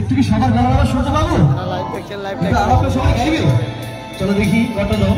একটু কি সবার গান আমরা শুনতে পাবো? লাইভ দেখছেন, লাইভ আপনারা সবাই গাইবে? চলো দেখি গানটা দাও।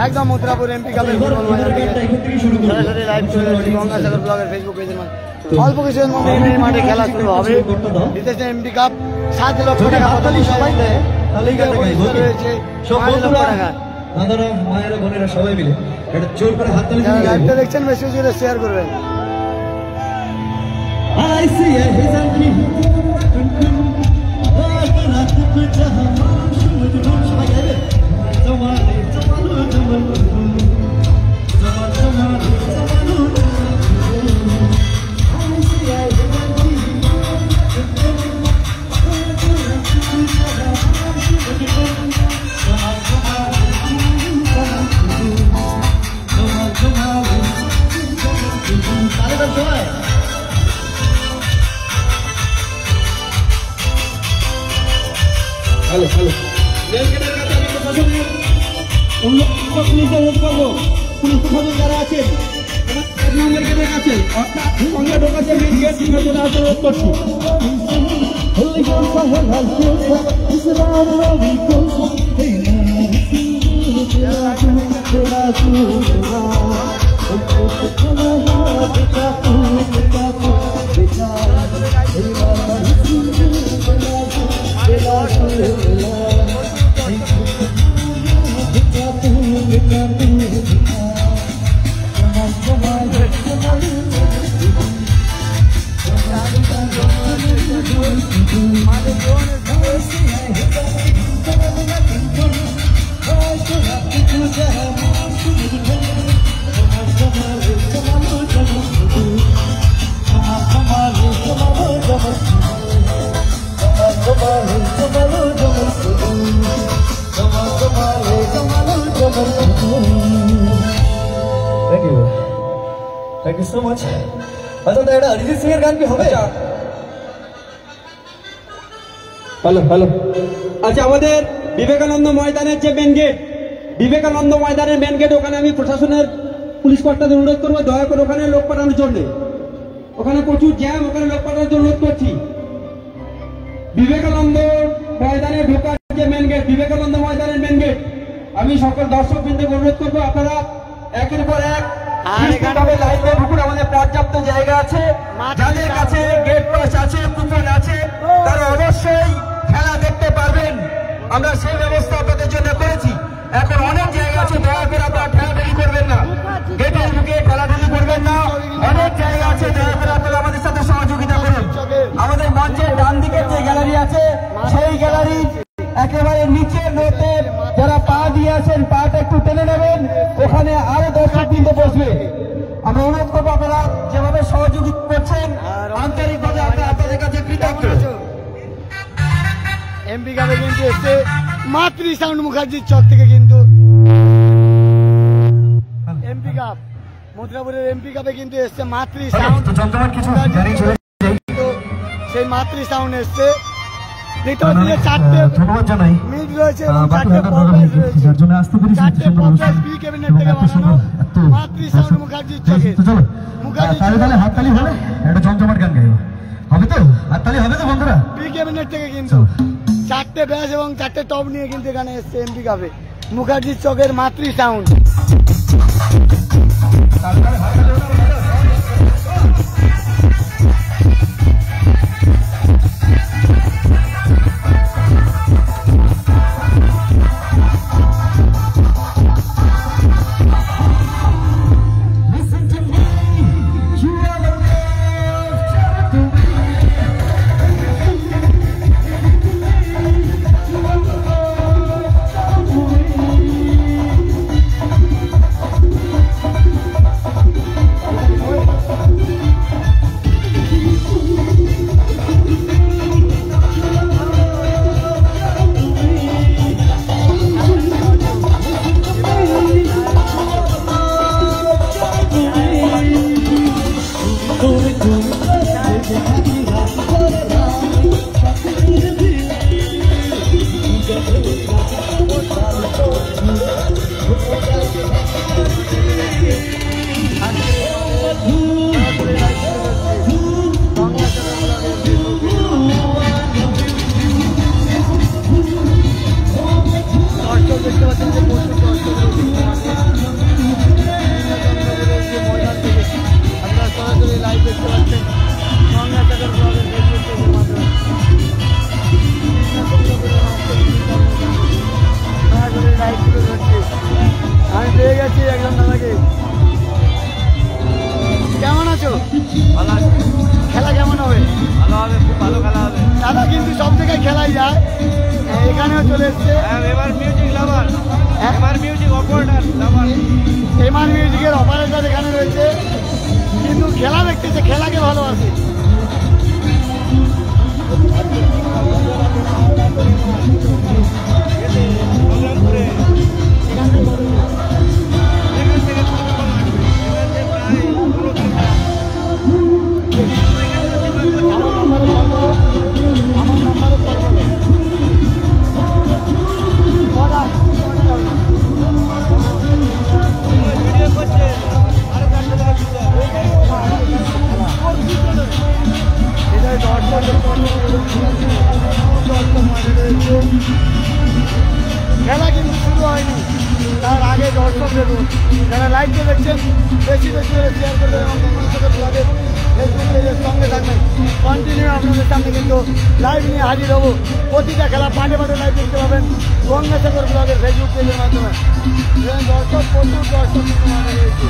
একদম মথুরাপুর এমপি কাপের ফুটবল ময়দান থেকে সরাসরি লাইভ চলে যাচ্ছে গঙ্গাসাগর ব্লগের ফেসবুক পেজের মাধ্যমে। অল্প কিছুদিন মধ্যে এই মাঠে খেলা শুরু হবে। জিতেছে এমপি কাপ 7 লক্ষ টাকা বদলি সবাই দেয়। রয়েছে 5 লক্ষ টাকা। দাদারা মায়েরা বোনেরা সবাই মিলে এটা জোর করে হাততালি দিয়ে লাইভটা দেখছেন, বেশি জোরে শেয়ার করবেন। I see a hizanki hello hello রেলগেটের কাছে আমি প্রশাসনের অনুরোধ করবো, পুলিশ প্রশাসন যারা আছেন এক নম্বর গেটের কাছে অর্থাৎ সঙ্গে ঢোকাছে মেন গেট থেকে চলে আসতে অনুরোধ করছি। Thank you so much. अच्छा तो এটা অরিজিৎ সিং এর গান কি হবে? হ্যালো হ্যালো আচ্ছা আমাদের বিবেকানন্দ ময়দানের যে মেন গেট, বিবেকানন্দ ময়দানের মেন গেট, ওখানে আমি প্রশাসনের পুলিশ কর্তাদের অনুরোধ করবো দয়া করে ওখানে লোক পাঠানোর জন্য। ওখানে প্রচুর জ্যাম, ওখানে লোক পাঠানোর জন্য অনুরোধ করছি। বিবেকানন্দ ময়দানে ঢোকার যে মেন গেট, বিবেকানন্দ ময়দানের মেন গেট, আমি সকল দর্শক বৃন্দকে অনুরোধ করবো আপনারা একের পর এক আমাদের পর্যাপ্ত জায়গা আছে। যাদের কাছে গেট পাস আছে, কুপন আছে, তারা অবশ্যই খেলা দেখতে পারবেন। আমরা সেই ব্যবস্থা আপনাদের জন্য করেছি। এখন অনেক জায়গা আছে, দয়া করে আপনারা ঠেলাঠেলি করবেন না, গেটের ঢুকে ঠেলাঠেলি করবেন না। অনেক জায়গা আছে, দয়া করে আপনারা আমাদের সাথে সহযোগিতা করুন। আমাদের মঞ্চের ডান দিকের যে গ্যালারি আছে, সেই গ্যালারি একেবারে নিচের রোতে যারা পা দিয়ে আছেন, পাটা একটু টেনে নেবেন, ওখানে আরো দর্শক বৃন্দ বসবে। আমরা অনুরোধ করবো আপনারা যেভাবে সহযোগিতা করছেন আন্তরিকভাবে আমরা আপনাদের কাছে কৃতজ্ঞ। এমপি কাপে কিন্তু এসছে মাতৃ সাউন্ড মুখার্জির চক থেকে কিন্তু এমপি কাপ মথুরাপুরের এমপি কাপে কিন্তু এসছে মাতৃ সাউন্ড। সেই মাতৃ সাউন্ড এসছে। চারটে মিট রয়েছে এবং চারটে পপরাইজ রয়েছে। চারটে পপরাইজ বি ক্যাবিনেট থেকে বানানো মাতৃ সাউন্ড মুখার্জির চোখে। হাততালি হলে একটা জমজমাট গান গাইব হবে তো? হাততালি হবে তো বন্ধুরা? বি ক্যাবিনেট থেকে কিন্তু চারটে ব্যাস এবং চারটে টপ নিয়ে কিন্তু এখানে এসছে এমপি কাপে মুখার্জির চোখের মাতৃ সাউন্ড। আমি পেয়ে গেছি একদম দাদাকে। কেমন আছো? খেলা কেমন হবে? ভালো হবে, খুব ভালো খেলা হবে। দাদা কিন্তু সব জায়গায় খেলাই যায়, এখানেও চলে এসছে। এবার মিউজিক লাভার, এবার মিউজিক অপারেটর লাভার, এমআর মিউজিকের অপারেটর এখানে রয়েছে, কিন্তু খেলা দেখতেছে, খেলাকে ভালোবাসে। খেলা কিন্তু শুরু হয়নি, তার আগে দর্শক দেখুন। যারা লাইভে দেখছেন বেশি বেশি করে শেয়ার করবেন এবং ব্লগের ফেসবুক পেজের সঙ্গে থাকবেন। কন্টিনিউ আপনাদের সামনে কিন্তু লাইভ নিয়ে হাজির হবো। প্রতিটা খেলা পাটে পাটে লাইভ দেখতে পাবেন গঙ্গাসাগর ব্লগের ফেসবুক পেজের মাধ্যমে। দর্শক প্রচুর দর্শক কিন্তু মাঝে রয়েছে।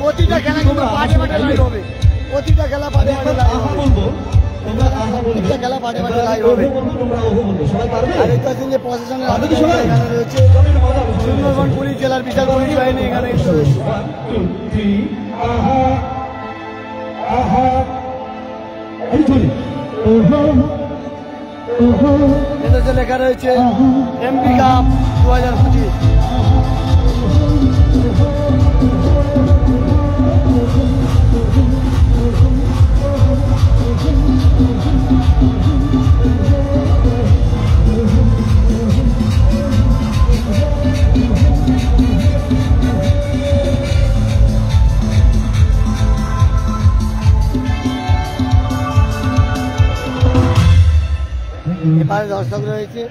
প্রতিটা খেলা কিন্তু পাটে পাটে লাইভ হবে, প্রতিটা খেলা পাটে পাটে লাইভ হবে, প্রতিটা খেলা পাটে পাটে লাইভ হবে। আর এটা যে প্রশাসনের আধিকারিক এখানে রয়েছে, সুন্দরবন পুলিশ জেলার বিশাল পুলিশ বাহিনী এখানে রয়েছে। এতে লেখা রয়েছে এমপি কাপ 2025। এপারে দর্শক রয়েছে,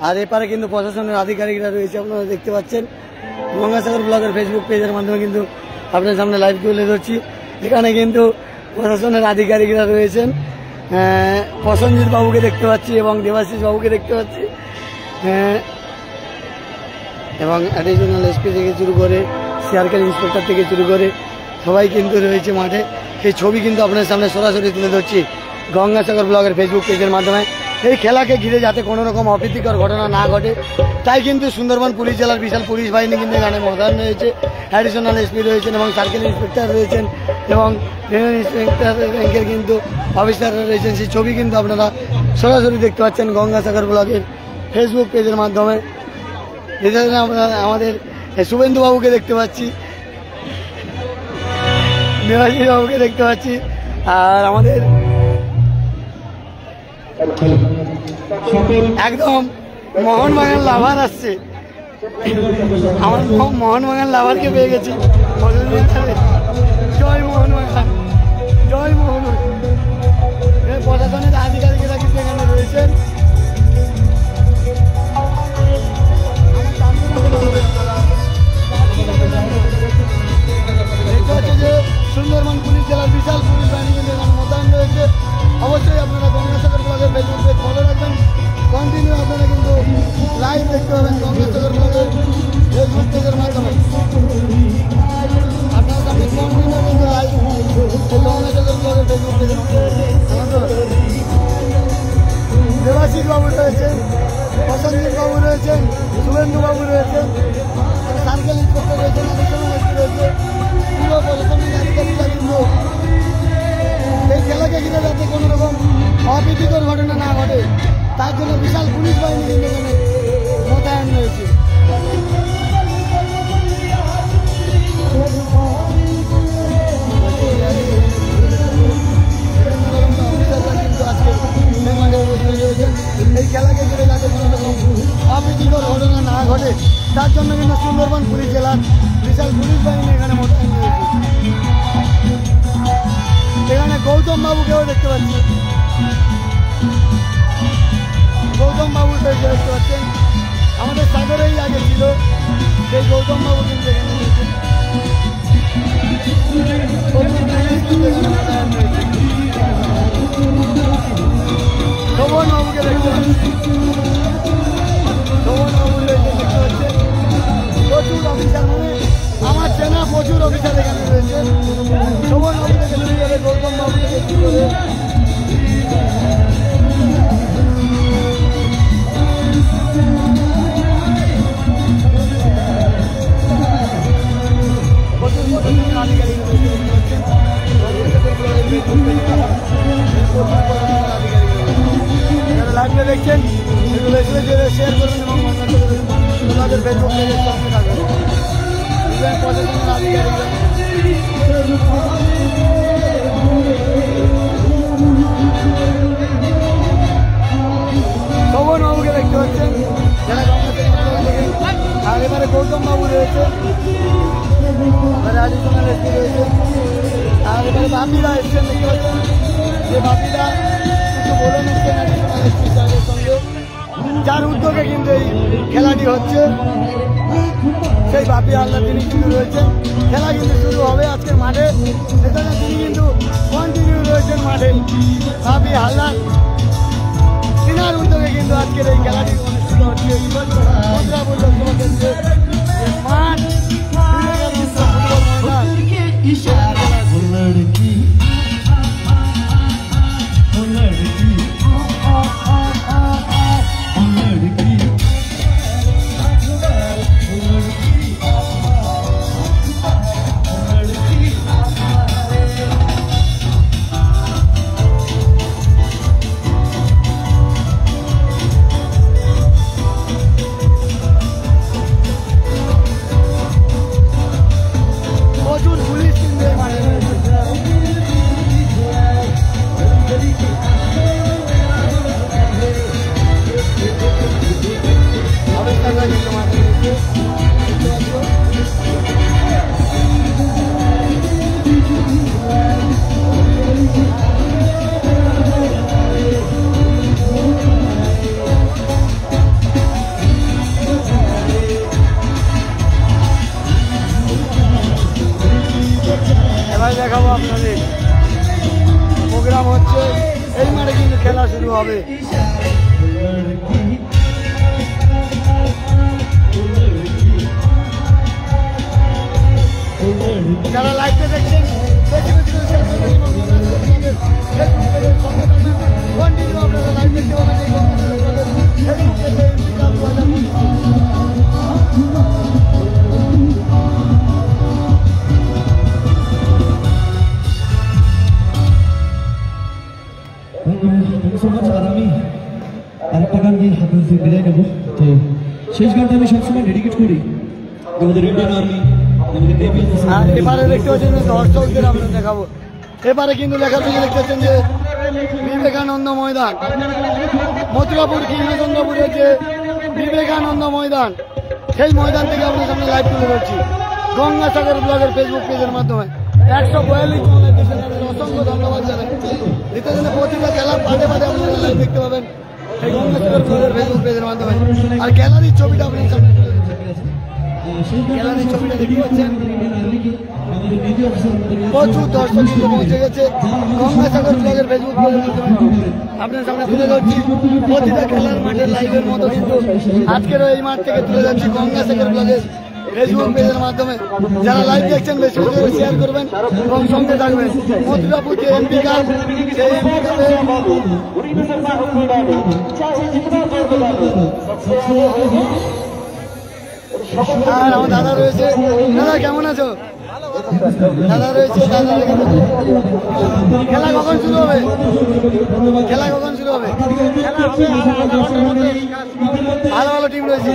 আর এপারে কিন্তু প্রশাসনের আধিকারিকরা রয়েছে। আপনারা দেখতে পাচ্ছেন গঙ্গাসাগর ব্লগের ফেসবুক পেজের মাধ্যমে কিন্তু আপনার সামনে লাইভ তুলে ধরছি। এখানে কিন্তু প্রশাসনের আধিকারিকরা রয়েছেন। প্রসেনজিৎ বাবুকে দেখতে পাচ্ছি এবং দেবাশিস বাবুকে দেখতে পাচ্ছি, এবং অ্যাডিশনাল এসপি থেকে শুরু করে সার্কেল ইন্সপেক্টর থেকে শুরু করে সবাই কিন্তু রয়েছে মাঠে। সেই ছবি কিন্তু আপনার সামনে সরাসরি তুলে ধরছি গঙ্গাসাগর ব্লগের ফেসবুক পেজের মাধ্যমে। এই খেলাকে ঘিরে যাতে কোনো রকম অপ্রীতিকর ঘটনা না ঘটে, তাই কিন্তু সুন্দরবন পুলিশ জেলার বিশাল পুলিশ বাহিনী কিন্তু এখানে মোতায়েন রয়েছে। অ্যাডিশনাল এসপি রয়েছেন এবং সার্কেল ইন্সপেক্টর রয়েছেন এবং ইন্সপেক্টর র্যাঙ্কের কিন্তু অফিসাররা রয়েছেন। সেই ছবি কিন্তু আপনারা সরাসরি দেখতে পাচ্ছেন গঙ্গাসাগর ব্লগের ফেসবুক পেজের মাধ্যমে। এখানে আমরা আমাদের শুভেন্দু বাবুকে দেখতে পাচ্ছি, দেবাশিস বাবুকে দেখতে পাচ্ছি, আর আমাদের একদম মোহনবাগান লাভার আসছে। আমার মোহনবাগান লাভারকে পেয়ে গেছি। জয় মোহনবাগান, জয় মোহনবাগান। প্রশাসনের আধিকারিকেরা কিন্তু এখানে রয়েছেন। দেখতে হচ্ছে যে সুন্দরবন পুলিশ জেলার বিশাল পুলিশ বাহিনী কিন্তু এখানে মোতায়েন রয়েছে। অবশ্যই আপনারা গঙ্গাসাগর ব্লগের ফেসবুক পেজ ফলো রাখবেন। কন্টিনিউ আপনারা কিন্তু লাইভ দেখতে পাবেন গঙ্গাসাগর ব্লগের ফেসবুক পেজের মাধ্যমে। আপনারা সামনে কন্টিনিউ কিন্তু লাইভ গঙ্গাসাগর ব্লগের ফেসবুক পেজের মাধ্যমে। দেবাশিস বাবু রয়েছেন, প্রসেনজিৎ বাবু রয়েছেন, শুভেন্দু বাবু রয়েছেন, সার্কেল ইন্সপেক্টর রয়েছেন, রয়েছে পুরো প্রশাসনিক আধিকারিকরা কিন্তু এই খেলাকে ঘিরে যাতে কোনো রকম অপ্রীতিকর ঘটনা না ঘটে, তার জন্য বিশাল পুলিশ বাহিনী কিন্তু এখানে মোতায়েন রয়েছে। এই খেলাকে ঘিরে যাতে কোনো রকম অপ্রীতিকর ঘটনা না ঘটে, তার জন্য কিন্তু সুন্দরবন পুলিশ জেলার বিশাল পুলিশ বাহিনী এখানে মোতায়েন রয়েছে। এখানে গৌতম বাবুকেও দেখতে পাচ্ছি, গৌতম বাবু দেখতে পাচ্ছেন, আমাদের সাগরেই আগে ছিল সেই গৌতম বাবু কিন্তু এখানে রয়েছে। শোভন বাবুকে দেখতে পাচ্ছি, শোভন বাবু দেখতে পাচ্ছে। প্রচুর অফিসার, মানে আমার চেনা প্রচুর অফিসার এখানে রয়েছে। শোভন বাবু থেকে শুরু করে গৌতম বাবু থেকে শুরু করে লাগলে দেখছেন এগুলো শেয়ার করুন এবং আপনাদের ফেসবুক পেজের সঙ্গে থাকবেন। প্রশাসনের আধিকারিকরা শোভন বাবুকে দেখতে পাচ্ছেন, যারা আর এবারে গৌতম বাবু রয়েছে, এবারে অ্যাডিশনাল এসপি রয়েছে, আর এবারে বাপিরা এসছেন দেখতে পাচ্ছেন। যে বাপিরা কিছু বলে নিচ্ছেন অ্যাডিশনাল এসপি সাহেবের সঙ্গে, যার উদ্যোগে কিন্তু এই খেলাটি হচ্ছে। সেই বাপি হালদার তিনি কিন্তু রয়েছেন। খেলা কিন্তু শুরু হবে আজকের মাঠে, সেখানে তিনি কিন্তু কন্টিনিউ রয়েছেন মাঠে। বাপি হালদার তিনার উদ্যোগে কিন্তু আজকের এই খেলাটি অনুষ্ঠিত হচ্ছে। মাঠ হবে। যারা লাইভে দেখছেন কন্টিনিউ আপনারা লাইভ দেখতে পাবেন। আর আমি আরেকটা গান দিয়ে আপনাদের থেকে বিদায় নেবো। তো শেষ গানটা আমি সবসময় ডেডিকেট করি আমাদের ইন্ডিয়ান আর্মি, আমাদের নেভি। আর এবারে দেখতে পাচ্ছেন দর্শকদের আমরা দেখাবো। এবারে কিন্তু লেখা থেকে দেখতে পাচ্ছেন যে বিবেকানন্দ ময়দান, মথুরাপুর কৃষ্ণচন্দ্রপুরের যে বিবেকানন্দ ময়দান, সেই ময়দান থেকে আপনার সামনে লাইভ তুলে ধরছি গঙ্গাসাগর ব্লগের ফেসবুক পেজের মাধ্যমে। 142 জন দেখছেন, অসংখ্য ধন্যবাদ জানাই। দ্বিতীয় দিনে প্রতিটা খেলার পাটে পাটে আপনারা লাইভ দেখতে পাবেন এই গঙ্গাসাগর ব্লগের ফেসবুক পেজের মাধ্যমে। আর গ্যালারির ছবিটা আপনার সামনে তুলে ধরছি। গ্যালারির ছবিটা দেখতে পাচ্ছেন, প্রচুর দর্শক কিন্তু পৌঁছে গেছে গঙ্গাসাগর ব্লগের ফেসবুক পেজের মাধ্যমে। আপনার সামনে তুলে ধরছি প্রতিটা খেলার মাঠের লাইভের মতো কিন্তু আজকেরও এই মাঠ থেকে তুলে যাচ্ছি গঙ্গাসাগর ব্লগের ফেসবুক পেজের মাধ্যমে। যারা লাইভ দেখছেন বেশি বেশি করে শেয়ার করবেন এবং সঙ্গে থাকবেন। মথুরাপুর যে এমপি কাপ, সেই এমপি কাপে আর আমার দাদা রয়েছে। দাদা কেমন আছো? দাদা রয়েছে, দাদা খেলা কখন শুরু হবে? খেলা কখন শুরু হবে? ভালো ভালো টিম রয়েছে।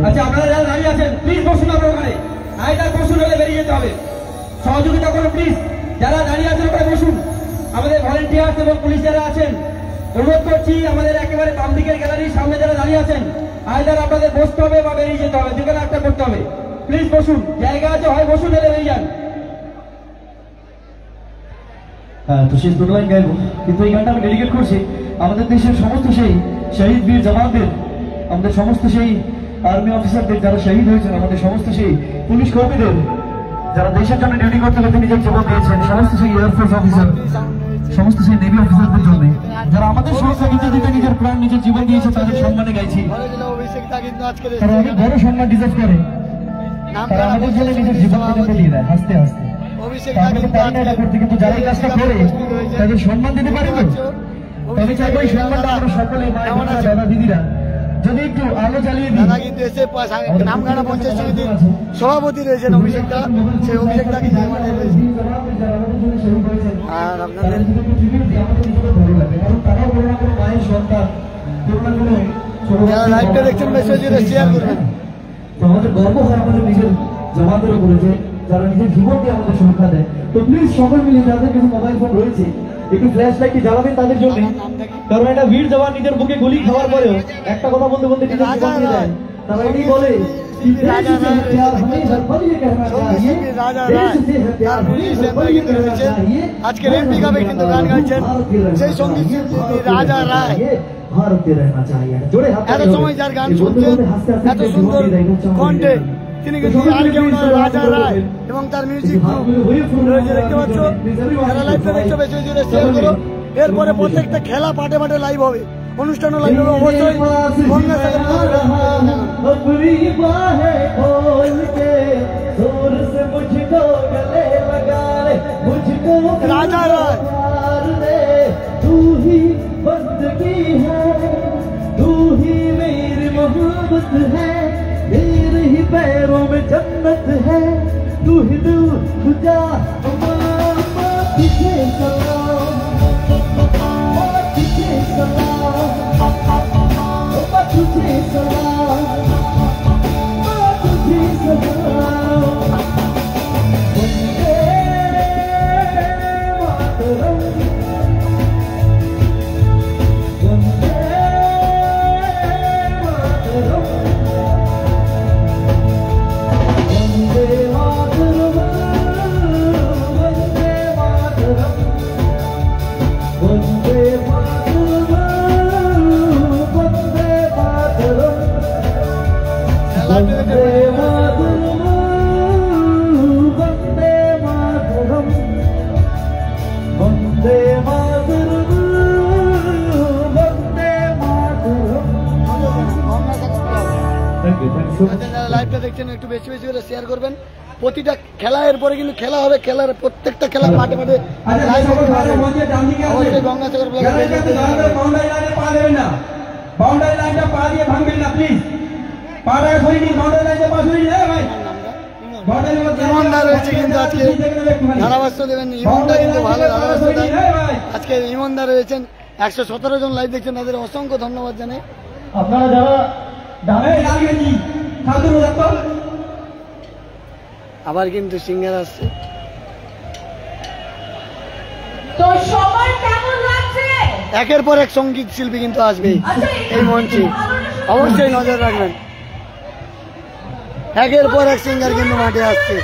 আচ্ছা, আপনারা যারা দাঁড়িয়ে আছেন প্লিজ বসুন। আপনার ওখানে আইদার বসুন, হলে বেরিয়ে যেতে হবে। সহযোগিতা করুন প্লিজ। যারা দাঁড়িয়ে আছেন ওখানে বসুন। আমাদের ভলেন্টিয়ার্স এবং পুলিশ যারা আছেন, অনুরোধ করছি আমাদের একেবারে বাম দিকের গ্যালারির সামনে যারা দাঁড়িয়ে আছেন, আইদার আপনাদের বসতে হবে বা বেরিয়ে যেতে হবে, যেখানে একটা করতে হবে। প্লিজ বসুন, জায়গা আছে, হয় বসুন, হলে বেরিয়ে যান। তো শেষ দুটো লাইন গাইবো, কিন্তু এই গানটা আমি ডেডিকেট করছি আমাদের দেশের সমস্ত সেই শহীদ বীর জওয়ানদের, আমাদের সমস্ত সেই আর্মি অফিসারদের যারা শহীদ হয়েছেন, আমাদের সমস্ত সেই পুলিশ কর্মীদের যারা দেশের জন্য ডিউটি করতে করতে নিজের জীবন দিয়েছেন, সমস্ত সেই এয়ারফোর্স অফিসার সমস্ত সেই নেভি অফিসারদের জন্য যারা আমাদের সুরক্ষা দিতে নিজের প্রাণ নিজের জীবন দিয়েছে তাদের সম্মানে গাইছি। তারা অনেক বড় সম্মান ডিজার্ভ করে, তারা আমাদের জন্য নিজের জীবনকে দিয়ে দেয় হাসতে হাসতে। কিন্তু যারা এই কাজটা করে তাদের সম্মান দিতে পারি তো, তবে চাইবো এই সম্মানটা আমরা সকলে দাদা দিদিরা যদি একটু আলো জ্বালিয়ে দিই। দাদা কিন্তু এসে নামখানা পঞ্চায়েত সমিতির সভাপতি রয়েছেন অভিষেকদা, সেই অভিষেকদা কিন্তু আর আপনাদের যারা লাইভটা দেখছেন মেসেজ শেয়ার করবেন। তো আমাদের গর্ব হয় আমাদের নিজের জওয়ানদের উপরে যে যারা নিজের জীবন দিয়ে আমাদের সুরক্ষা দেয়। তো প্লিজ সকল মিলে যাদের কাছে মোবাইল ফোন রয়েছে একটু ফ্ল্যাশ লাইট জ্বালাবেন তাদের জন্য, কারণ একটা বীর জওয়ান নিজের বুকে গুলি খাওয়ার পরেও একটা কথা বলতে বলতে নিজের জীবন দিয়ে দেয়। তারা এটাই বলে আজকের এমপি কাপে কিন্তু গান গাইছেন সেই সঙ্গীত শিল্পী রাজা রায়। এত সময় যার গান শুনছেন এত সুন্দর কণ্ঠে, তিনি কিন্তু আর কেউ নয় রাজা রায় এবং তার মিউজিক গ্রুপ রয়েছে, দেখতে পাচ্ছ। যারা লাইভটা দেখছো বেশি জোরে শেয়ার করো। এরপরে প্রত্যেকটা খেলা পাটে পাটে লাইভ হবে, অনুষ্ঠানও লাইভ হবে অবশ্যই। রাজা রায় तू ही बंदगी है, तू ही मेरी मोहब्बत है, तेरे ही पैरों में जन्नत है, तू ही दिल खुदा तुझे सलाम, तुझे सलाम, तुझे सलाम, तुझे सलाम। লাইভটা দেখছেন একটু বেশি বেশি করে শেয়ার করবেন। প্রতিটা খেলা এরপরে কিন্তু খেলা হবে, খেলার প্রত্যেকটা খেলা মাঠে মাঠে অবশ্যই গঙ্গাসাগর ব্লগের বাউন্ডারি লাইনটা পা দিয়ে ভাঙবেন না প্লিজ, পাটা সরিয়ে দিন, বাউন্ডারি লাইনটা পা সরিয়ে দিন ভাই। ইমনদা রয়েছে কিন্তু আজকে ধারাভাষ্য দেবেন, ইমনদা কিন্তু ভালো ধারাভাষ্য দেয়। আজকে ইমনদা রয়েছেন, 117 জন লাইভ দেখছেন, তাদের অসংখ্য ধন্যবাদ জানাই। আপনারা যারা আবার কিন্তু সিঙ্গার আসছে। তো সবার কেমন লাগছে? একের পর এক সঙ্গীত শিল্পী কিন্তু আসবে এই মঞ্চে, অবশ্যই নজর রাখবেন। একের পর এক সিঙ্গার কিন্তু মাঠে আসছে।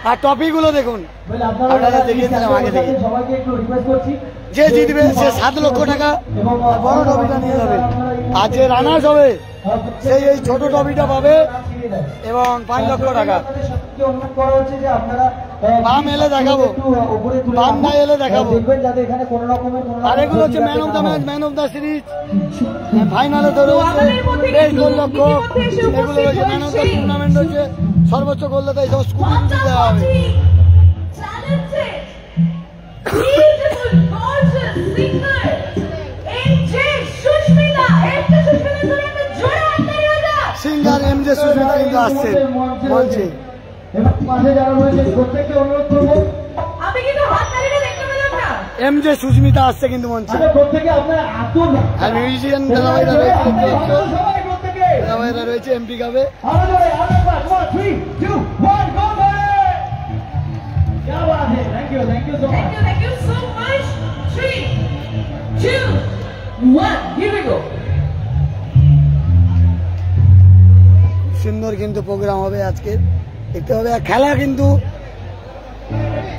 আর টপিক গুলো দেখুন, আপনারা দেখিয়েছিলাম আগে থেকে। যে জিতবে সে 7 লক্ষ টাকা বড় টপিটা নিয়ে যাবে, আর যে রানার্স হবে সেই এই ছোট টপিটা পাবে এবং 5 লক্ষ টাকা। বাম এলে দেখাবো, বাম না এলে দেখাবো। আর এগুলো হচ্ছে man of the match, man of the series, ফাইনালে তো রয়েছে বেশ গোল লক্ষ্য, এগুলো রয়েছে ম্যান অফ দ্য টুর্নামেন্ট রয়েছে, সর্বোচ্চ গোল দাতা এইসব স্কুটি দিতে হবে। সিঙ্গার এমজে সুস্মিতা কিন্তু আসছে মঞ্চে। এমজে সুস্মিতা আসছে কিন্তু মঞ্চে। আর মিউজিশিয়ান দাদাভাইরা রয়েছে, দাদাভাইরা রয়েছে এমপি কাপে। সুন্দর কিন্তু প্রোগ্রাম হবে আজকে, দেখতে হবে। খেলা কিন্তু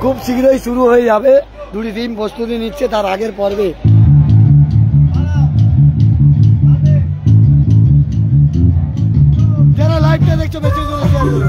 খুব শীঘ্রই শুরু হয়ে যাবে, দুটি টিম প্রস্তুতি নিচ্ছে তার আগের পর্বে। যারা লাইভটা দেখছো বেশি করে শেয়ার করো।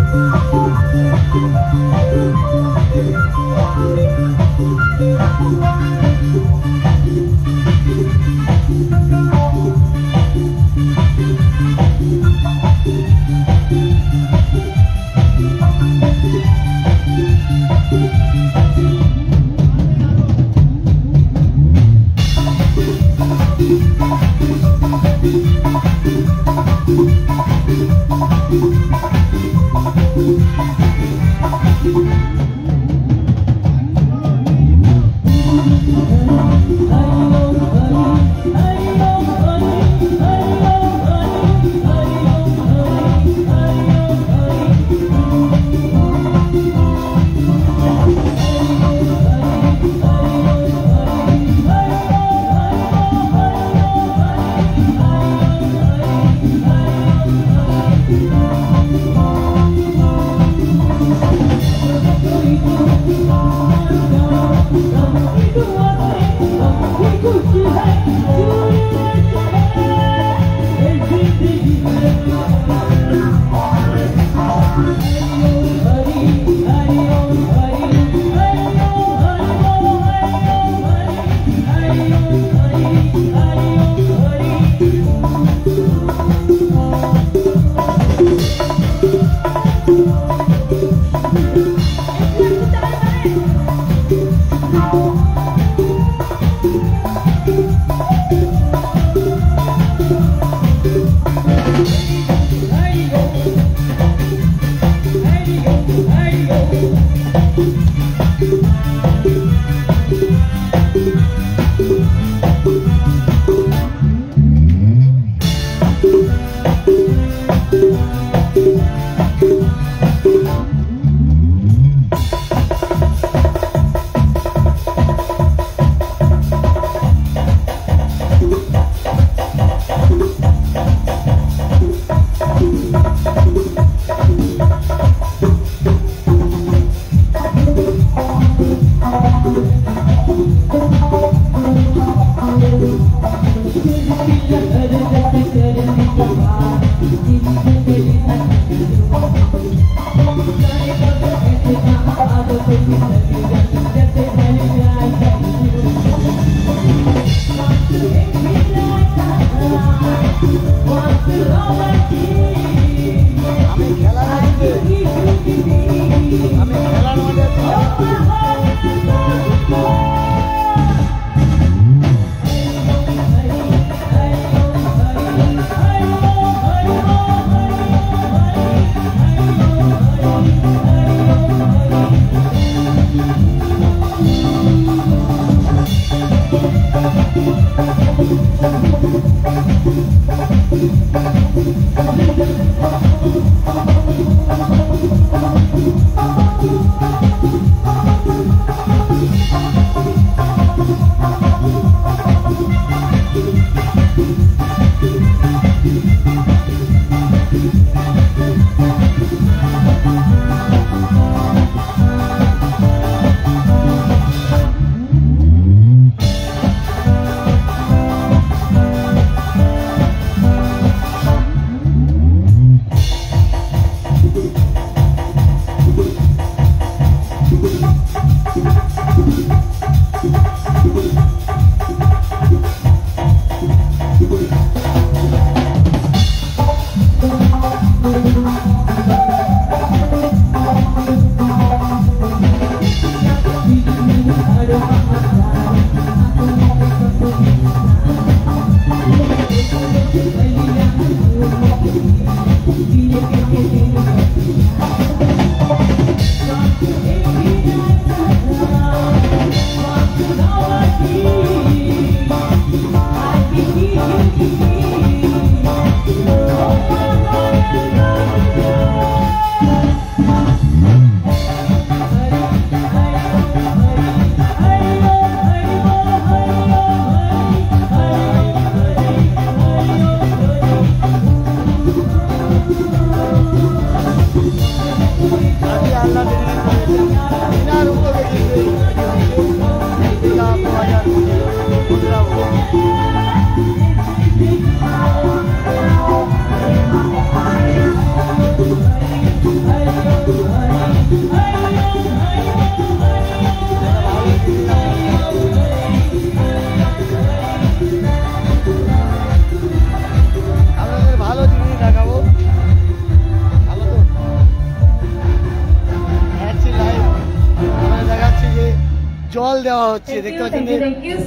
জল দেওয়া হচ্ছে, দেখতে পাচ্ছেন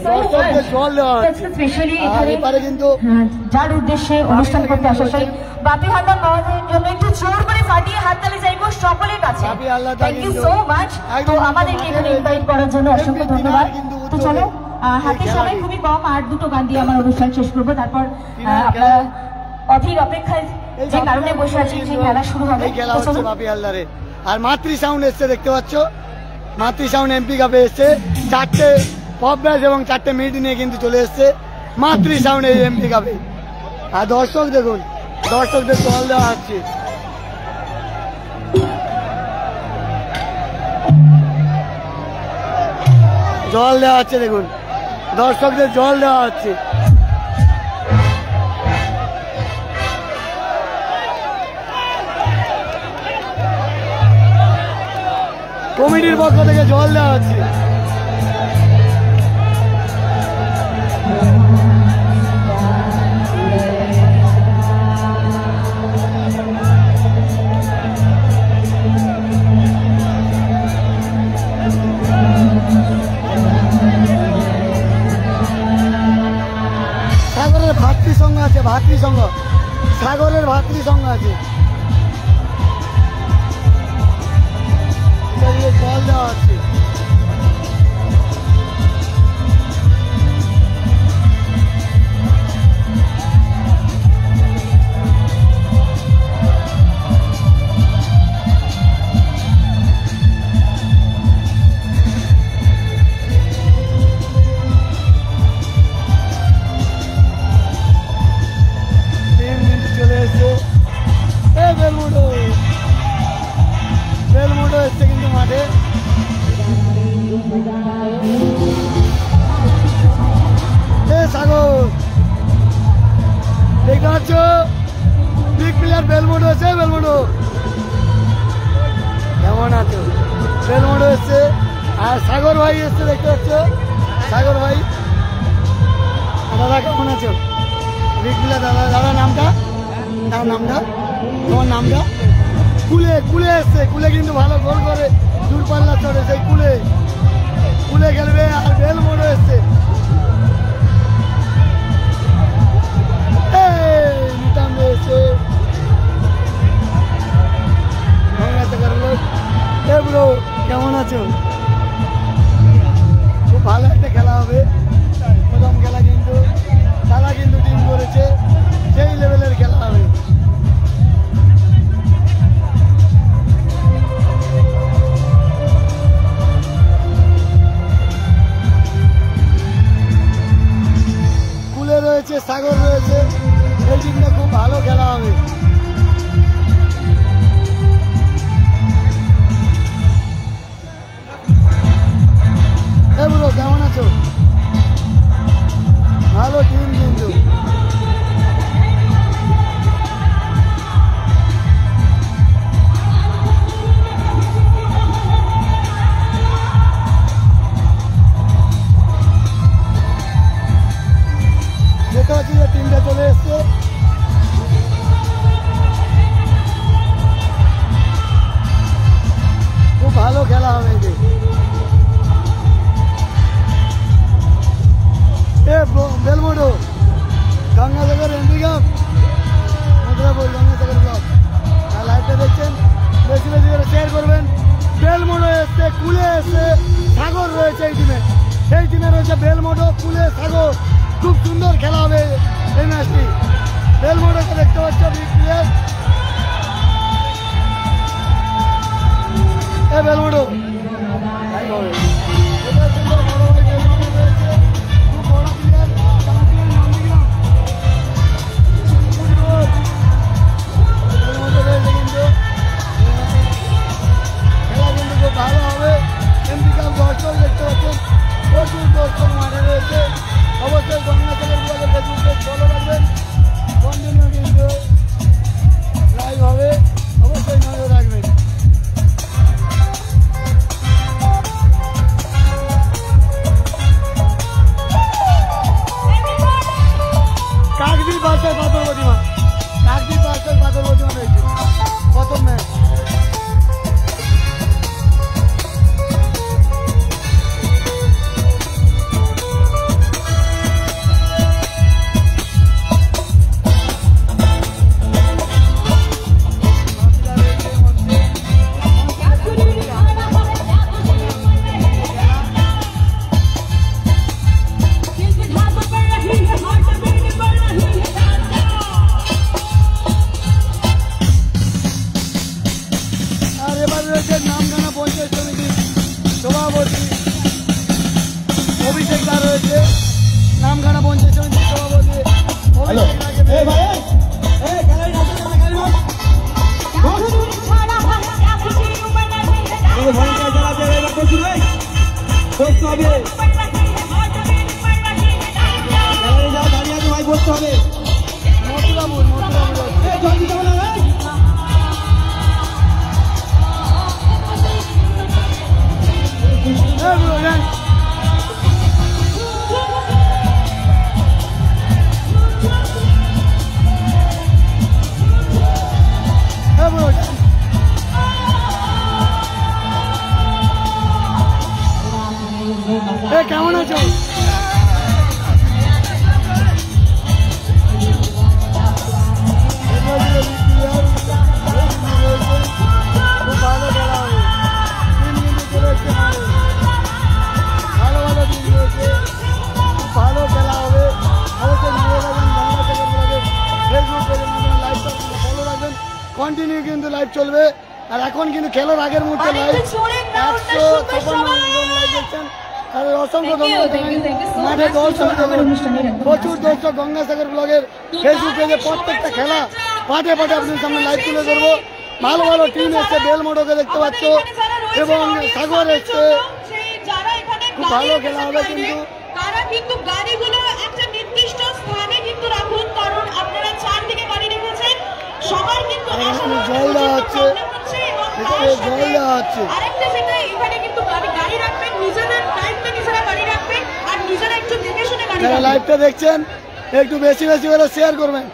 দর্শকদের জল দেওয়া হচ্ছে। আর এবারে কিন্তু যার উদ্দেশ্যে অনুষ্ঠান করতে আসা সেই বাপি হালদার মহোদয়ের জন্য একটু জোর করে ফাটিয়ে হাততালি চাইবো সকলের কাছে। Thank you so much. তো আমাদেরকে এখানে ইনভাইট করার জন্য অসংখ্য ধন্যবাদ। তো চলো, হাতে সময় খুবই কম, আর দুটো গান দিয়ে আমার অনুষ্ঠান শেষ করবো। তারপর আপনারা অধীর অপেক্ষায় যে কারণে বসে আছি, যে খেলা শুরু হবে। খেলা হচ্ছে বাপি হালদারের। আর মাতৃ সাউন্ড এসছে, দেখতে পাচ্ছ মাতৃ সাউন্ড এমপি কাপে এসছে, 4টে পপ ব্যাস এবং 4টে মিড নিয়ে কিন্তু চলে এসছে মাতৃ সাউন্ড এই এমপি কাপে। আর দর্শক দেখুন, দর্শকদের জল দেওয়া হচ্ছে। জল দেওয়া হচ্ছে দেখুন, দর্শকদের জল দেওয়া হচ্ছে। কমিটির পক্ষ থেকে জল দেওয়া হচ্ছে। সাগরের ভাতৃসংঘ আছে, ভাতৃসংঘ, সাগরের ভাতৃসংঘ আছে। জল দেওয়া হচ্ছে। চলে এসছে বেলমুডো, বেলমুডো এসছে কিন্তু মাঠে। সাগর দেখতে পাচ্ছ বিগ প্লেয়ার বেলমুডো এসছে। বেলমুডো কেমন আছো? বেলমুডো এসছে আর সাগর ভাই এসছে, দেখতে পাচ্ছ সাগর ভাই। দাদা কেমন আছো? বিগ প্লেয়ার দাদা, দাদা নামটা, তার নামটা, তোমার নামটা? কুলে, কুলে এসছে। কুলে কিন্তু ভালো গোল করে, দূরপাল্লা চড়ে, সেই কুলে, কুলে খেলবে। আর বেলমুডো এসছে। নিতাম্বে এসছে। ব্রো কেমন আছো? খুব ভালো একটা খেলা হবে। প্রথম খেলা কিন্তু তারা কিন্তু টিম করেছে, সেই লেভেলের খেলা হবে। কুলে রয়েছে, সাগর রয়েছে, এই টিমটা খুব ভালো খেলা হবে। ব্রো কেমন আছো? ভালো টিম কিন্তু। দেখতে পাচ্ছি যে টিমটা চলে এসছে। খুব ভালো খেলা হবে এই। বেলমুডো গঙ্গাসাগর এমপিকাপ মথুরাপুর গঙ্গাসাগর ব্লক লাইভটা দেখছেন, বেশি বেশি করে শেয়ার করবেন। বেলমুডো এসছে, কুলে এসছে, সাগর রয়েছে এই টিমে। সেই টিমে রয়েছে বেলমুডো, কুলে, সাগর। খুব সুন্দর খেলা হবে এই ম্যাচটি। বেলমুডোকে দেখতে পাচ্ছ বিগ প্লেয়ার। বেলমুডো ভালো হবে। এমপি কাপ দর্শক দেখতে পাচ্ছেন, প্রচুর দর্শক মাঠে রয়েছে। অবশ্যই গঙ্গাসাগর ব্লগের ফেসবুক পেজ ফলো রাখবেন। কন্টিনিউ কিন্তু লাইভ হবে, অবশ্যই নজর রাখবেন। কন্টিনিউ কিন্তু লাইভ চলবে। আর এখন কিন্তু খেলার আগের মুহূর্তে লাইভ 156 জন লাইভ দেখছেন, তাদের অসংখ্য ধন্যবাদ। মাঠে দর্শক প্রচুর দর্শক গঙ্গাসাগর ব্লগের ফেসবুক পেজে প্রত্যেকটা খেলা পাটে পাটে আপনাদের সামনে লাইভ তুলে ধরবো। ভালো ভালো টিম এসছে, বেলমোড়কে দেখতে পাচ্ছ এবং সাগর এসছে, খুব ভালো খেলা হবে। কিন্তু তারা কিন্তু গাড়িগুলো একটা নির্দিষ্ট স্থানে কিন্তু রাখুন, কারণ আপনারা চারদিকে গাড়ি রেখেছেন, সবার কিন্তু জল দেওয়া হচ্ছে, জল দেওয়া হচ্ছে। আরেকটা যেটা এখানে কিন্তু গাড়ি রাখবেন, নিজেদের দায়িত্ব নিজেরা গাড়ি রাখবেন, আর নিজেরা একটু দেখে শুনে গাড়ি যারা রাখবেন। লাইভটা দেখছেন একটু বেশি বেশি করে শেয়ার করবেন।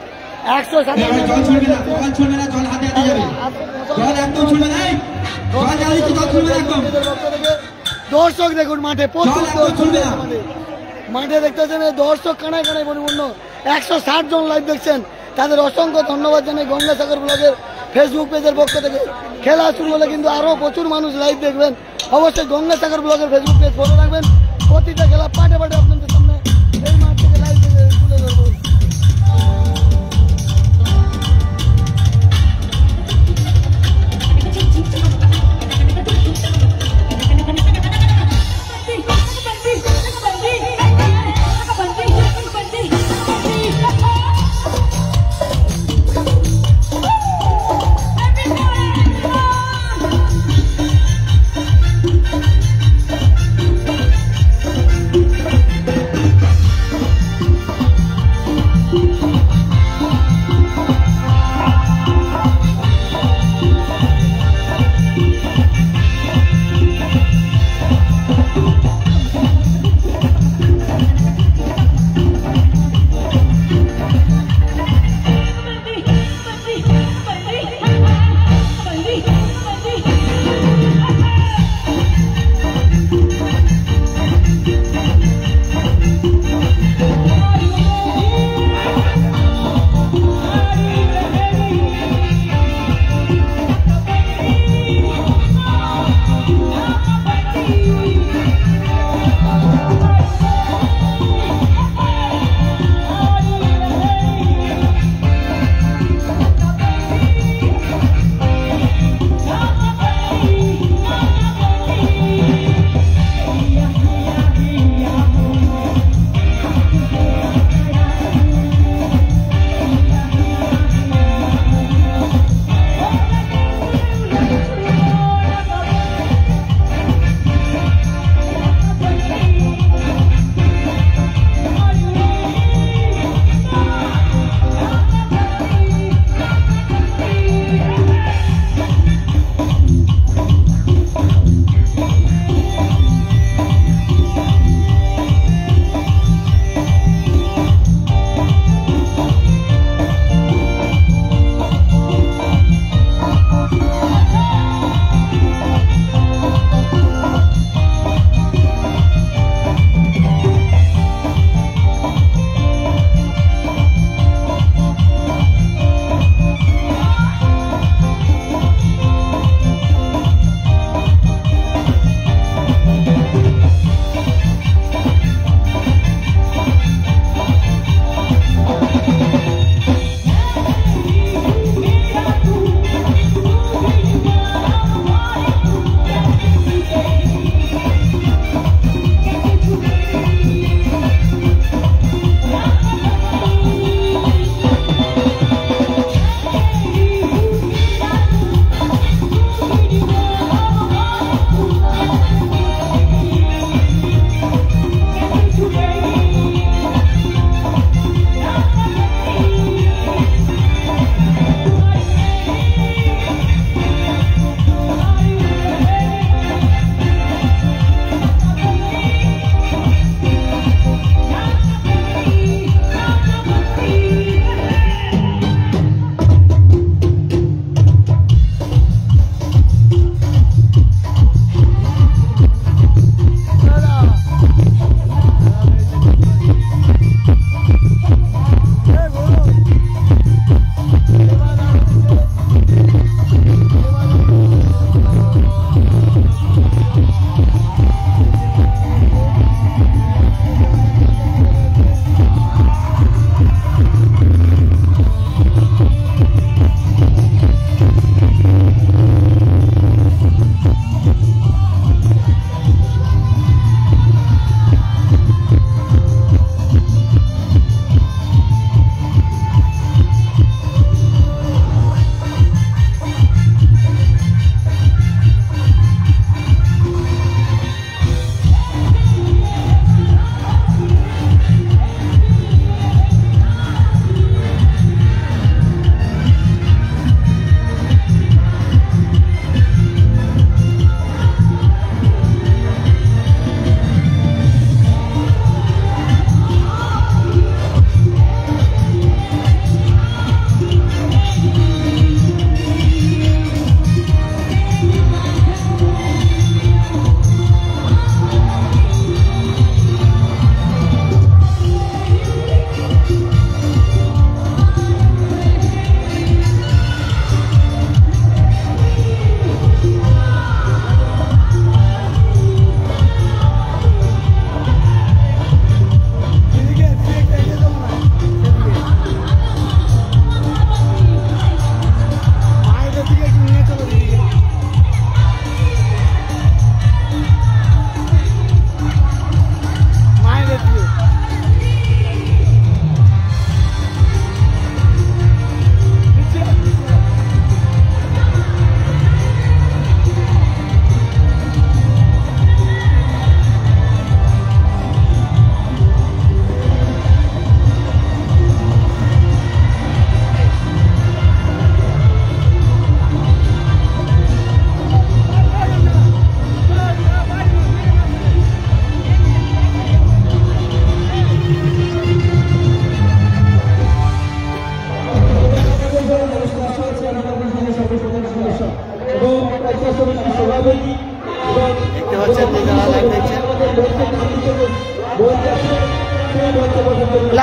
157 জল ছুড়বে না, জল ছুড়বে না, জল হাতে হাতে যাবে, জল একদম ছুড়বে না, জল জ্বালিয়ে জল ছুড়বে না একদম। দর্শক দেখুন মাঠে প্রচুর জল একদম ছুড়বে না। মাঠে দেখতেছেন দর্শক কানায় কানায় পরিপূর্ণ, 160 জন লাইভ দেখছেন, তাদের অসংখ্য ধন্যবাদ জানাই গঙ্গাসাগর ব্লগের ফেসবুক পেজের পক্ষ থেকে। খেলা শুরু হলে কিন্তু আরো প্রচুর মানুষ লাইভ দেখবেন। অবশ্যই গঙ্গাসাগর ব্লগের ফেসবুক পেজ ফলো রাখবেন। প্রতিটা খেলা পাটে পাটে আপনাদের সামনে এই মাঠ থেকে লাইভ তুলে ধরবো।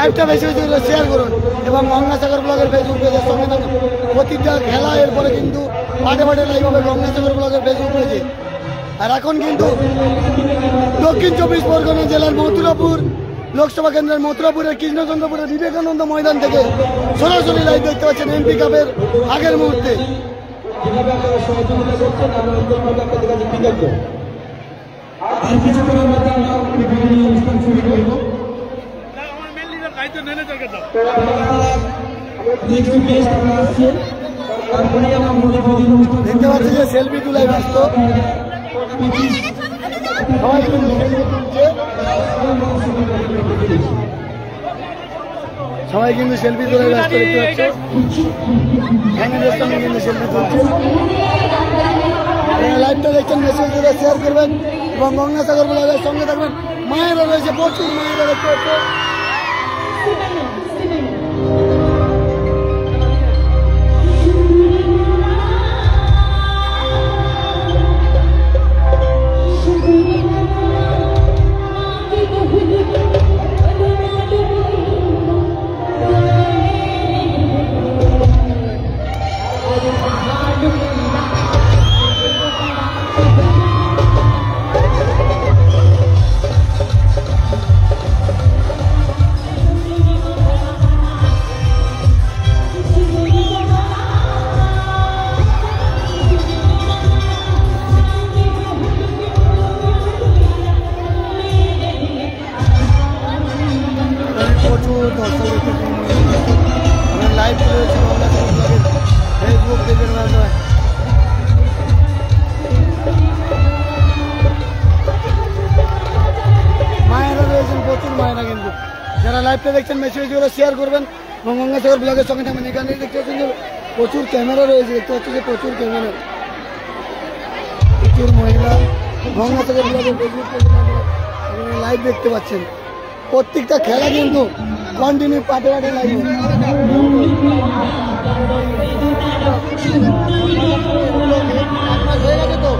লাইভটা বেশি বেশি করে শেয়ার করুন এবং গঙ্গাসাগর ব্লগের ফেসবুক পেজের সঙ্গে থাকুন। প্রতিটা খেলা এরপরে কিন্তু পাটে পাটে লাইভ হবে গঙ্গাসাগর ব্লগের ফেসবুক পেজে। আর এখন কিন্তু দক্ষিণ 24 পরগনা জেলার মথুরাপুর লোকসভা কেন্দ্রের মথুরাপুরের কৃষ্ণচন্দ্রপুরের বিবেকানন্দ ময়দান থেকে সরাসরি লাইভ দেখতে পাচ্ছেন এমপি কাপের আগের মুহূর্তে। আর কিছুক্ষণের মধ্যে আমরা অনুষ্ঠান শুরু করব। দেখতে পাচ্ছি যে সেলফি তুলায় ব্যস্ত সবাই কিন্তু সেলফি তুলে ব্যস্ত দেখতে পাচ্ছে। ফ্যামিলির সঙ্গে কিন্তু সেলফি তুলছে। লাইভটা দেখছেন, মেসেজ করে শেয়ার করবেন এবং গঙ্গাসাগর ব্লগের সঙ্গে থাকবেন। মায়েরা রয়েছে, প্রচুর মায়েরা দেখতে পাচ্ছে। প্রচুর দর্শক লাইভ রয়েছে ফেসবুক পেজের মাধ্যমে। মায়েরা রয়েছেন, প্রচুর মায়েরা কিন্তু যারা লাইভটা দেখছেন মেসেজগুলো শেয়ার করবেন এবং গঙ্গাসাগর ব্লগের সঙ্গে থাকবেন। এখানে দেখতে পাচ্ছেন যে প্রচুর ক্যামেরা রয়েছে, দেখতে পাচ্ছি যে প্রচুর ক্যামেরা, প্রচুর মহিলা গঙ্গাসাগর ব্লগের ফেসবুক পেজের মাধ্যমে লাইভ দেখতে পাচ্ছেন। প্রত্যেকটা খেলা কিন্তু কন্টিনিউ পাটে পাটে লাইভ। হয়ে গেছে তো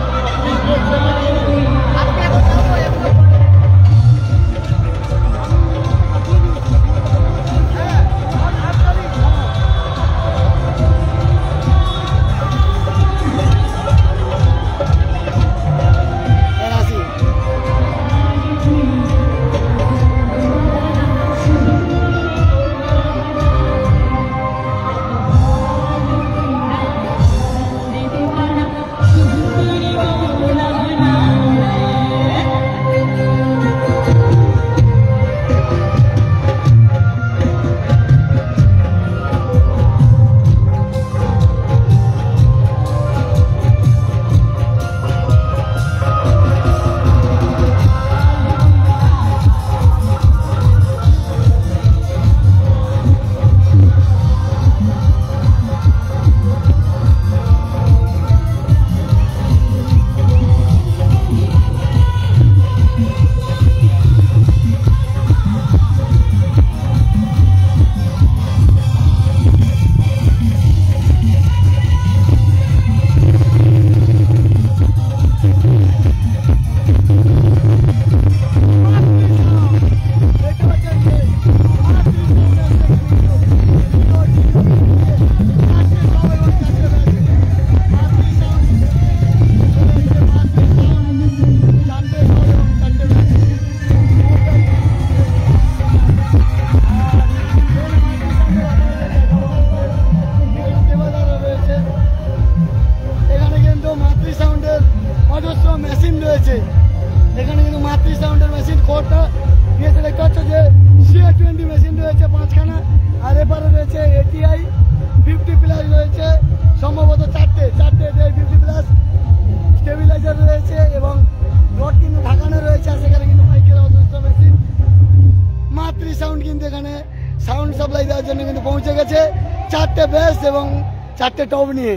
চারটে টপ নিয়ে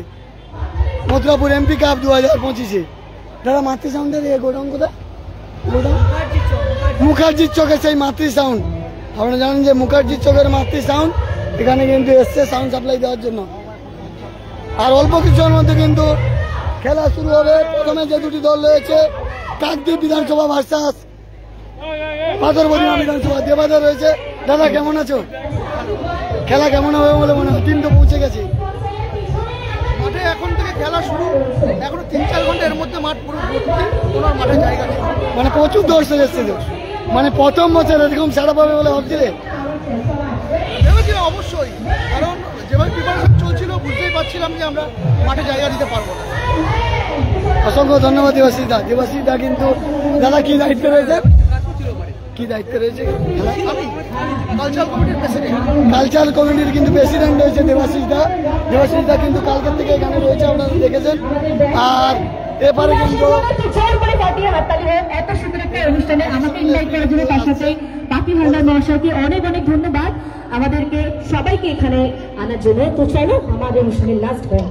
মথুরাপুর এমপি কাপ 2025-এ। দাদা মাতৃ সাউন্ডের গোডাউন কোথায়? মুখার্জির চোখে সেই মাতৃ সাউন্ড। আপনারা জানেন যে মুখার্জির চোখের মাতৃ সাউন্ড এখানে কিন্তু এসছে সাউন্ড সাপ্লাই দেওয়ার জন্য। আর অল্প কিছুর মধ্যে কিন্তু খেলা শুরু হবে। প্রথমে যে দুটি দল রয়েছে, কাকদ্বীপ বিধানসভা ভার্সাস পাথরবদিনা বিধানসভা। দেবাদা রয়েছে দাদা কেমন আছো? খেলা কেমন হবে বলে মনে হয়? 3 তো পৌঁছে গেছে মাঠে, এখন থেকে খেলা শুরু, এখনো 3-4 ঘন্টা, এর মধ্যে মাঠ পুরো ভর্তি, কোনো মাঠে জায়গা নেই। মানে প্রচুর দর্শক এসেছিল, মানে প্রথম বছর এরকম সারা পাবে বলে ভাবছিলে? ভেবেছিলাম অবশ্যই, কারণ যেভাবে প্রিপারেশন চলছিল বুঝতেই পারছিলাম যে আমরা মাঠে জায়গা দিতে পারবো না। অসংখ্য ধন্যবাদ দেবাশিস দা। দেবাশিস দা কিন্তু দাদা কি দায়িত্ব রয়েছে? কি দায়িত্ব রয়েছে? আমি কালচারাল কমিটির প্রেসিডেন্ট। কালচারাল কমিটির কিন্তু প্রেসিডেন্ট রয়েছে দেবাশিস দা। দেবাশিস দা কিন্তু কালকের থেকে এখানে রয়েছে, আপনারা দেখেছেন। আর এবারে কিন্তু জোর করে ফাটিয়ে হাততালি হোক এত সুন্দর একটা অনুষ্ঠানে আমাকে ইনভাইট করার জন্য। তার সাথে বাপি হালদার মহাশয়কে অনেক অনেক ধন্যবাদ আমাদেরকে সবাইকে এখানে আনার জন্য। তো চলো আমাদের অনুষ্ঠানের লাস্ট গান।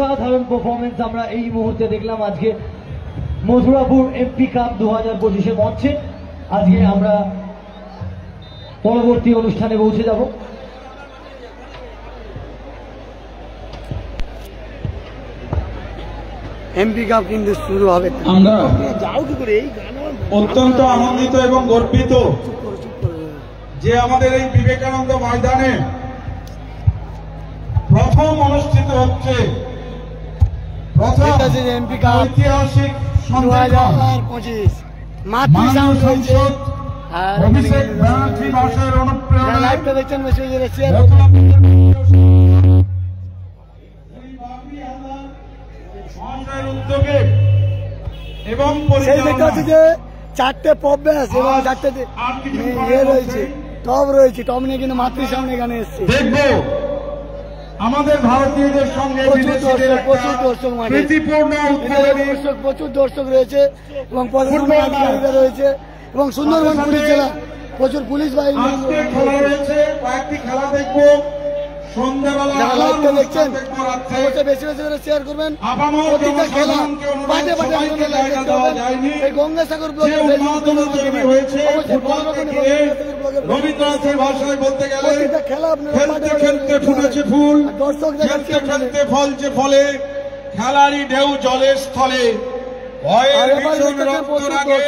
অসাধারণ পারফরমেন্স আমরা এই মুহূর্তে দেখলাম আজকে মথুরাপুর এমপি কাপ 2025 মঞ্চে। আজকে আমরা পরবর্তী অনুষ্ঠানে পৌঁছে যাব। এমপি কাপ কিন্তু শুরু হবে। আমরা যাও কি করে এই গান অত্যন্ত আনন্দিত এবং গর্বিত যে আমাদের এই বিবেকানন্দ ময়দানে প্রথম অনুষ্ঠিত হচ্ছে এমপি কাপ ঐতিহাসিক 2025 মাতৃ সংসদ অভিষেক ব্যানার্জি মহাশয়ের অনুপ্রেরণায় লাইভটা দেখছেন মেসেজে শেয়ার মহাশয়ের উদ্যোগে এবং সেই দেখতে হচ্ছে যে 4টে পপ ব্যাস এবং 4টে ইয়ে রয়েছে, টপ রয়েছে। টপ নিয়ে কিন্তু মাতৃ সামনে এখানে এসছে। দেখবো আমাদের ভারতীয়দের সঙ্গে প্রচুর দর্শক মানে প্রচুর দর্শক রয়েছে এবং প্রশাসনিক আধিকারিকরা রয়েছে এবং সুন্দরবন পুলিশ জেলা প্রচুর পুলিশ বাহিনী রয়েছে। কয়েকটি খেলা দেখবো যারা লাইভটা দেখছেন অবশ্যই বেশি বেশি করে শেয়ার করবেন। প্রতিটা খেলা পাটে পাটে এই গঙ্গাসাগর ব্লগের রবীন্দ্রনাথের ভাষায় বলতে গেলে প্রতিটা খেলা খেলতে খেলতে ফুটেছে ফুল, দর্শক খেলতে খেলতে ফলছে ফলে, খেলারই ঢেউ জলের স্থলে, ভয়ের ভীষণ রক্ত রাগে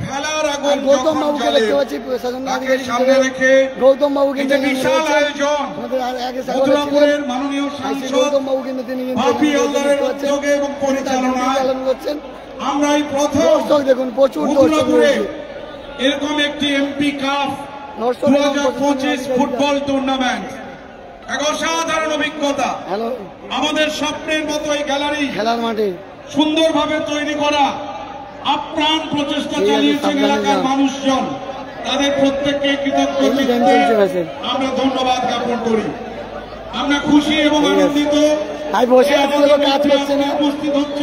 খেলার আগুন গৌতম যখন বাবুকে জ্বলে, দেখতে পাচ্ছি প্রশাসন তাকে সামনে রেখে গৌতম বাবু কিন্তু একটা বিশাল আয়োজন মথুরাপুরের মাননীয় সাংসদ গৌতম বাবু কিন্তু তিনি বাপি হালদারের উদ্যোগে এবং পরিচালনায় পালন করছেন। আমরা এই প্রথম দর্শক দেখুন প্রচুর দর্শক মথুরাপুরে রয়েছে। এরকম একটি এমপি কাপ দর্শক 2025 ফুটবল টুর্নামেন্ট, এক অসাধারণ অভিজ্ঞতা। হ্যালো আমাদের স্বপ্নের মতো এই গ্যালারি খেলার মাঠে সুন্দরভাবে তৈরি করা, আপ্রাণ প্রচেষ্টা চালিয়েছেন এলাকার মানুষজন। তাদের প্রত্যেককে কৃতজ্ঞ চিত্তে আমরা ধন্যবাদ জ্ঞাপন করি। আমরা খুশি এবং আনন্দিত। আমি বসে আছি কাজ করছে না,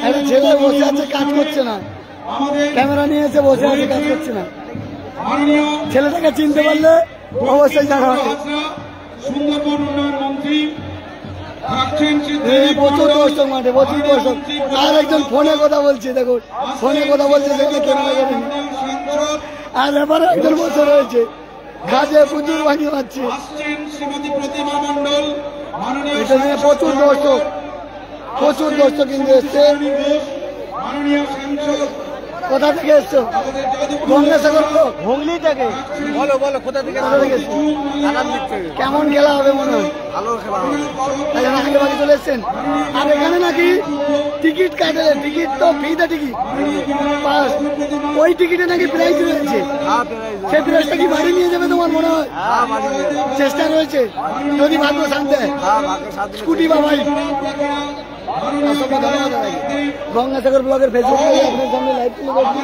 একটা ছেলে বসে আছে কাজ করছে না, আমাদের ক্যামেরা নিয়ে এসে বসে আছে কাজ করছে না। মাননীয় ছেলেটাকে চিনতে পারলে অবশ্যই জানা হবে। সুন্দরবন উন্নয়ন মন্ত্রী প্রচুর দর্শক মাঠে, প্রচুর দর্শক। আর একজন ফোনে কথা বলছে, দেখুন ফোনে কথা বলছে, সেটা ক্যামেরা করে। আর এবারে একজন বসে রয়েছে কাজে প্রচুর ভাঙিয়ে পাচ্ছে। শ্রীমতী প্রতিমা মণ্ডল, এটা নিয়ে প্রচুর দর্শক, প্রচুর দর্শক কিন্তু এসছে। মাননীয় সাংসদ কোথা থেকে এসছো? গঙ্গাসাগর হুগলি থেকে। বলো বলো কোথা থেকে এসছো? কেমন খেলা হবে মনে হয়? ভালো খেলা হবে। আগে বাড়ি চলে এসছেন। আর এখানে নাকি টিকিট কাটে, টিকিট তো ফ্রিতে টিকিট, ওই টিকিটে নাকি প্রাইস রয়েছে। সেই প্রাইসটা কি বাড়ি নিয়ে যাবে তোমার মনে হয়? চেষ্টা রয়েছে যদি ভাগ্য শান্ত হয়, স্কুটি বা বাইক। গঙ্গাসাগর ব্লগের ফেসবুক পেজে আপনার সামনে লাইভ তুলে করছি।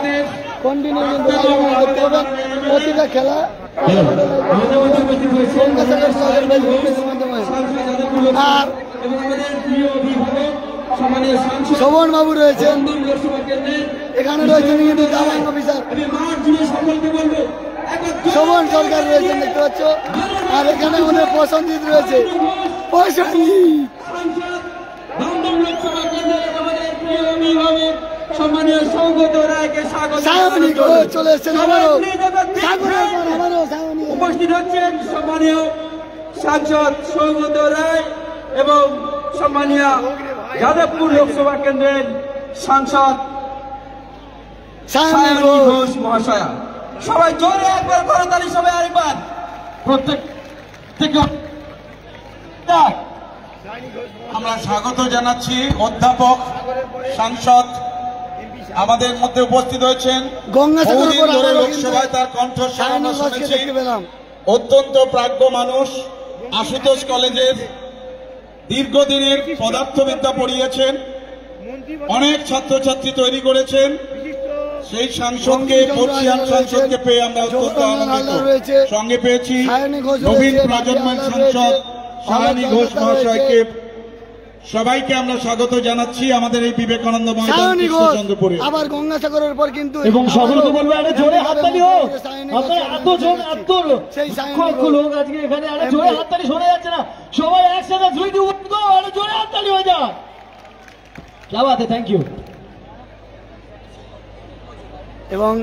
কন্টিনিউ কিন্তু দেখতে পাবেন প্রতিটা খেলা গঙ্গাসাগর ব্লগের ফেসবুক পেজের মাধ্যমে। আর শোভন বাবু রয়েছেন এখানে, রয়েছেন কিন্তু জামাই অফিসার শোভন সরকার রয়েছেন দেখতে পাচ্ছ। আর এখানে আমাদের প্রসঞ্জিৎ রয়েছে, প্রসঞ্জিৎ সম্মানীয় সৌগত রায়কে স্বাগত চলে এসছেন। উপস্থিত হচ্ছেন সম্মানীয় সাংসদ সৌগত রায় এবং সম্মানীয় যাদবপুর লোকসভা কেন্দ্রের সাংসদ সায়নী ঘোষ মহাশয়া। সবাই জোরে একবার করতালি, সবাই আরেকবার প্রত্যেক থেকে আমরা স্বাগত জানাচ্ছি। অধ্যাপক সাংসদ আমাদের মধ্যে উপস্থিত হয়েছেন। বহুদিন ধরে লোকসভায় তার কণ্ঠস্বর আমরা শুনেছি। অত্যন্ত প্রাজ্ঞ মানুষ, আশুতোষ কলেজের দীর্ঘদিনের পদার্থবিদ্যা পড়িয়েছেন, অনেক ছাত্রছাত্রী তৈরি করেছেন। সেই সাংসদকে, বর্ষিয়ান সাংসদকে পেয়ে আমরা অত্যন্ত আনন্দিত। সঙ্গে পেয়েছি নবীন প্রজন্মের সাংসদ সায়নী ঘোষ মহাশয়কে। সবাইকে আমরা স্বাগত জানাচ্ছি আমাদের এই বিবেকানন্দ ময়দান কৃষ্ণচন্দ্রপুরে। আবার গঙ্গাসাগরের পর কিন্তু এবং সকলকে বলবো আরে জোরে হাততালি হোক। আপনারা এতজন এত লোক আজকে এখানে, আরে জোরে হাততালি শোনা যাচ্ছে না। সবাই একসাথে 3 2 1 গো, আরে জোরে হাততালি হয়ে যা। क्या बात है, थैंक यू। এবং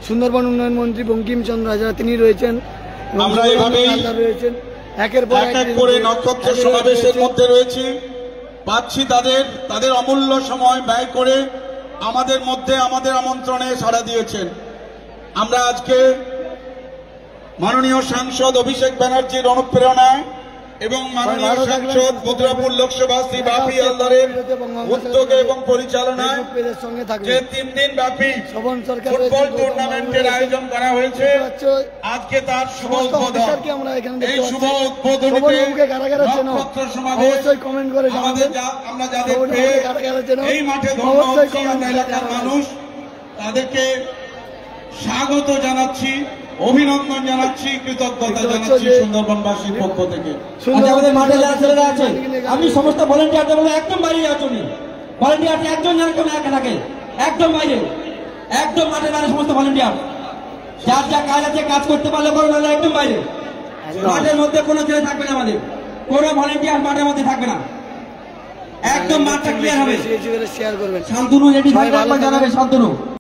সুন্দরবন উন্নয়ন মন্ত্রী বঙ্কিমচন্দ্র হাজরা তিনি রয়েছেন, আমরা এভাবেই রয়েছেন একের পর এক এক করে নক্ষত্র সমাবেশের মধ্যে রয়েছি, পাচ্ছি তাদের অমূল্য সময় ব্যয় করে আমাদের মধ্যে আমাদের আমন্ত্রণে সাড়া দিয়েছেন। আমরা আজকে মাননীয় সাংসদ অভিষেক ব্যানার্জির অনুপ্রেরণায় এবং মাননীয় সাংসদ মথুরাপুর লোকসভা শ্রী বাপি হালদারের উদ্যোগে এবং পরিচালনায় যে 3 দিন ব্যাপী ফুটবল টুর্নামেন্টের আয়োজন করা হয়েছে, আজকে তার শুভ উদ্বোধন। এই শুভ উদ্বোধনীতে নক্ষত্র সমাবেশ আমরা যাদের পেয়ে এই মাঠে ধন্য হচ্ছি আমরা এলাকার মানুষ, তাদেরকে স্বাগত জানাচ্ছি, অভিনন্দন জানাচ্ছি, কৃতজ্ঞতা জানাচ্ছি সুন্দরবনবাসীর পক্ষ থেকে। আমাদের মাঠে যারা ছেলেরা আছে, আমি সমস্ত ভলেন্টিয়ারদের বলবো একদম বাইরে যাওয়ার জন্য। ভলেন্টিয়ার একজন যেন কেউ একা থাকে, একদম বাইরে, একদম মাঠে বাইরে সমস্ত ভলেন্টিয়ার যার যা কাজ আছে কাজ করতে পারলে বড়, নাহলে একদম বাইরে। মাঠের মধ্যে কোনো ছেলে থাকবে না, আমাদের কোনো ভলেন্টিয়ার মাঠের মধ্যে থাকবে না, একদম মাঠটা ক্লিয়ার হবে। শেয়ার করবেন। শান্তনু রেডি থাকবে, জানাবে শান্তনু।